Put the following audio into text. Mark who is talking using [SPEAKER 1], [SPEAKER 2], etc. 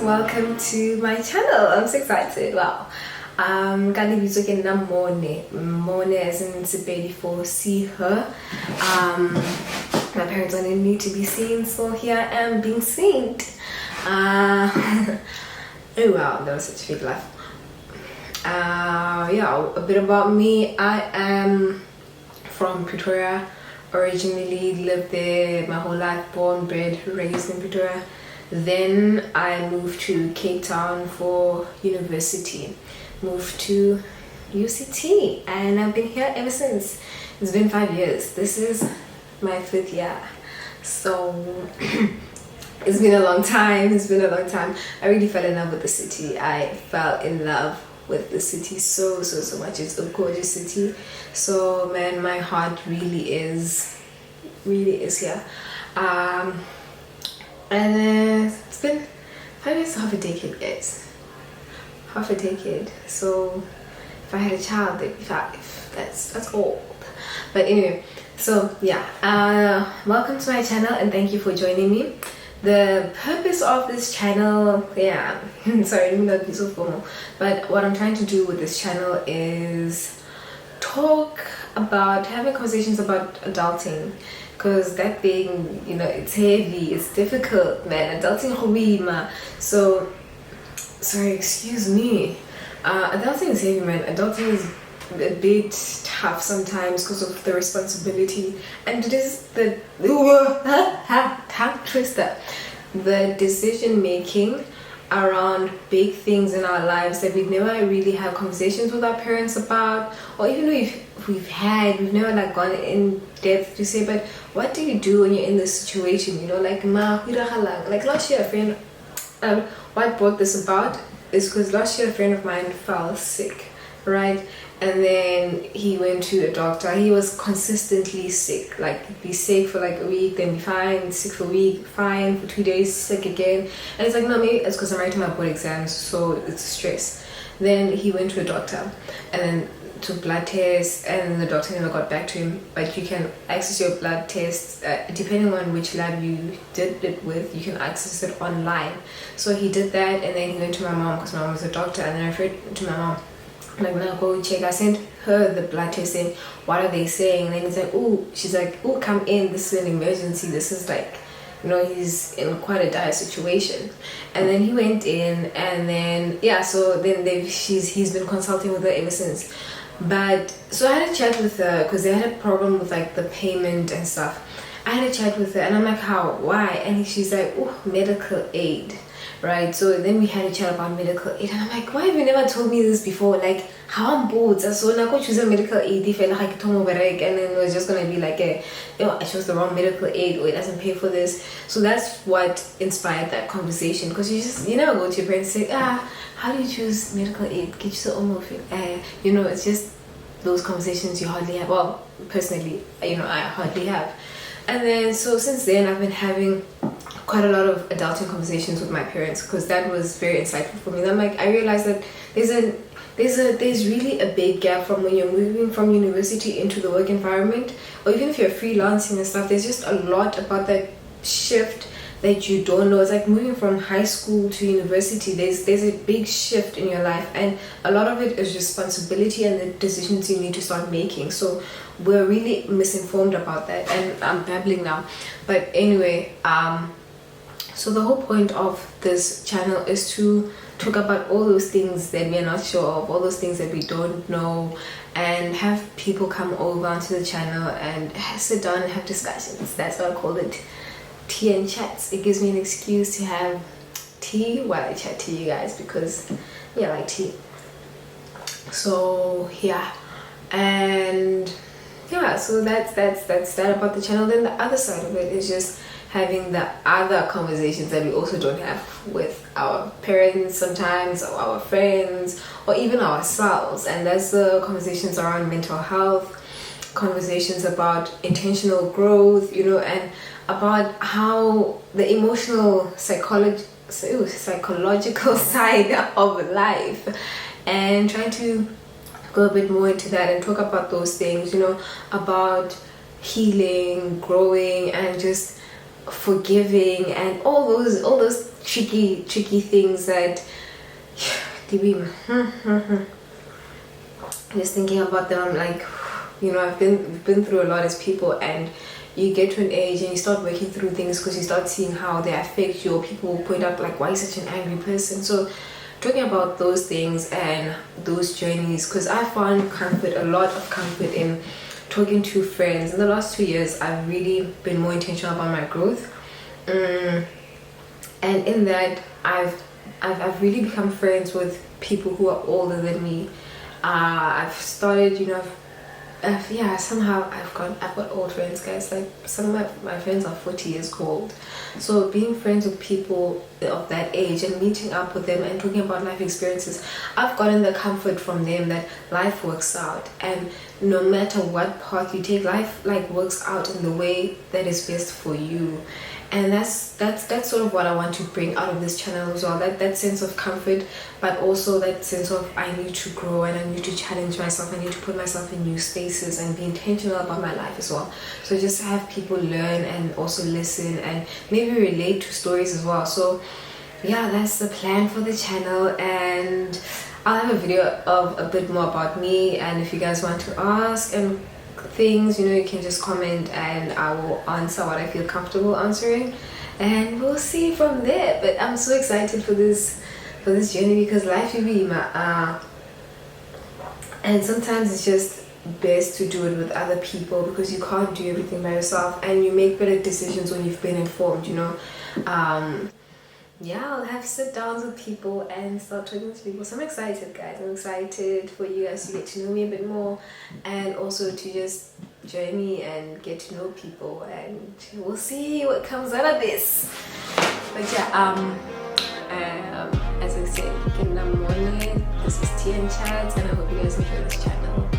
[SPEAKER 1] welcome to my channel. I'm so excited. Wow. Gonna be talking Mmone. Mmone as in Sipedi for see her. My parents wanted me to be seen, so here I am being seen. Oh wow, that was such a big laugh. Yeah, a bit about me. I am from Pretoria. Originally lived there my whole life, born, bred, raised in Pretoria. Then I moved to Cape Town for university. Moved to UCT and I've been here ever since. It's been 5 years. This is my 5th year. So it's been a long time. I really fell in love with the city. I fell in love with the city so much. It's a gorgeous city. So man, my heart really is here. And it's been 5 years, half a decade, guys. Half a decade. So if I had a child, they'd be 5. That's old. But anyway, so yeah, welcome to my channel and thank you for joining me. The purpose of this channel, sorry, let me not be so formal, but what I'm trying to do with this channel is talk about having conversations about adulting, because that thing, it's heavy, it's difficult, man. Adulting hobima. So sorry, excuse me. Adulting is heavy, man. Adulting is a bit tough sometimes because of the responsibility, and it is the tongue twister, the decision making around big things in our lives that we've never really had conversations with our parents about, or even we've never like gone in depth to say, but what do you do when you're in this situation? Like last year a friend, what brought this about is because last year a friend of mine fell sick, right? And then he went to a doctor. He was consistently sick, like be sick for like a week, then be fine, sick for a week, fine for 2 days, sick again. And it's like, no, maybe it's because I'm writing my board exams, so it's stress. Then he went to a doctor and then took blood tests, and the doctor never got back to him. But you can access your blood tests depending on which lab you did it with. You can access it online. So he did that, and then he went to my mom because my mom was a doctor, and then I referred to my mom. Like, when I go check, I sent her the blood test saying, what are they saying? And then he's like, she's like, come in, this is an emergency, this is like, he's in quite a dire situation. And then he went in, and then so then he's been consulting with her ever since. But so I had a chat with her because they had a problem with like the payment and stuff. I had a chat with her and I'm like, how, why? And she's like, medical aid. Right, so then we had a chat about medical aid, and I'm like, why have you never told me this before? Like, how I'm bored. So now I choose a medical aid if I like and then it was just gonna be like I chose the wrong medical aid, or it doesn't pay for this. So that's what inspired that conversation, because you never go to your parents and say, how do you choose medical aid? Get you so almost it's just those conversations you hardly have. Well, personally, I hardly have. And then so since then I've been having quite a lot of adulting conversations with my parents, because that was very insightful for me. And I'm like, I realized that there's really a big gap from when you're moving from university into the work environment, or even if you're freelancing and stuff. There's just a lot about that shift that you don't know. It's like moving from high school to university. There's a big shift in your life, and a lot of it is responsibility and the decisions you need to start making. So we're really misinformed about that, and I'm babbling now. But anyway, so the whole point of this channel is to talk about all those things that we're not sure of, all those things that we don't know, and have people come over onto the channel and sit down and have discussions. That's why I call it tea and chats. It gives me an excuse to have tea while I chat to you guys, because I like tea. So and so that's that about the channel. Then the other side of it is just having the other conversations that we also don't have with our parents sometimes, or our friends, or even ourselves. And that's the conversations around mental health, conversations about intentional growth, and about how the emotional psychological side of life, and trying to go a bit more into that and talk about those things, about healing, growing, and just forgiving, and all those tricky things that just thinking about them, I'm like, you know, we've been through a lot as people, and you get to an age and you start working through things because you start seeing how they affect you, or people will point out like, why are you such an angry person? So talking about those things and those journeys, because I found a lot of comfort in talking to friends. In the last 2 years, I've really been more intentional about my growth, and in that I've really become friends with people who are older than me. I've started, you know, somehow I've got old friends, guys. Like, some of my friends are 40 years old. So being friends with people of that age and meeting up with them and talking about life experiences, I've gotten the comfort from them that life works out, and no matter what path you take, life like works out in the way that is best for you. And that's sort of what I want to bring out of this channel as well, that sense of comfort, but also that sense of I need to grow and I need to challenge myself, I need to put myself in new spaces and be intentional about my life as well. So just have people learn and also listen and maybe relate to stories as well. So yeah, that's the plan for the channel, and I'll have a video of a bit more about me, and if you guys want to ask and things, you know, you can just comment and I will answer what I feel comfortable answering, and we'll see from there. But I'm so excited for this journey, because life will be and sometimes it's just best to do it with other people, because you can't do everything by yourself, and you make better decisions when you've been informed, you know. Yeah, I'll have sit downs with people and start talking to people. So I'm excited, guys. I'm excited for you guys to get to know me a bit more, and also to just journey and get to know people, and we'll see what comes out of this. But yeah, as I said, Mmone, this is TN Chats, and I hope you guys enjoy this channel.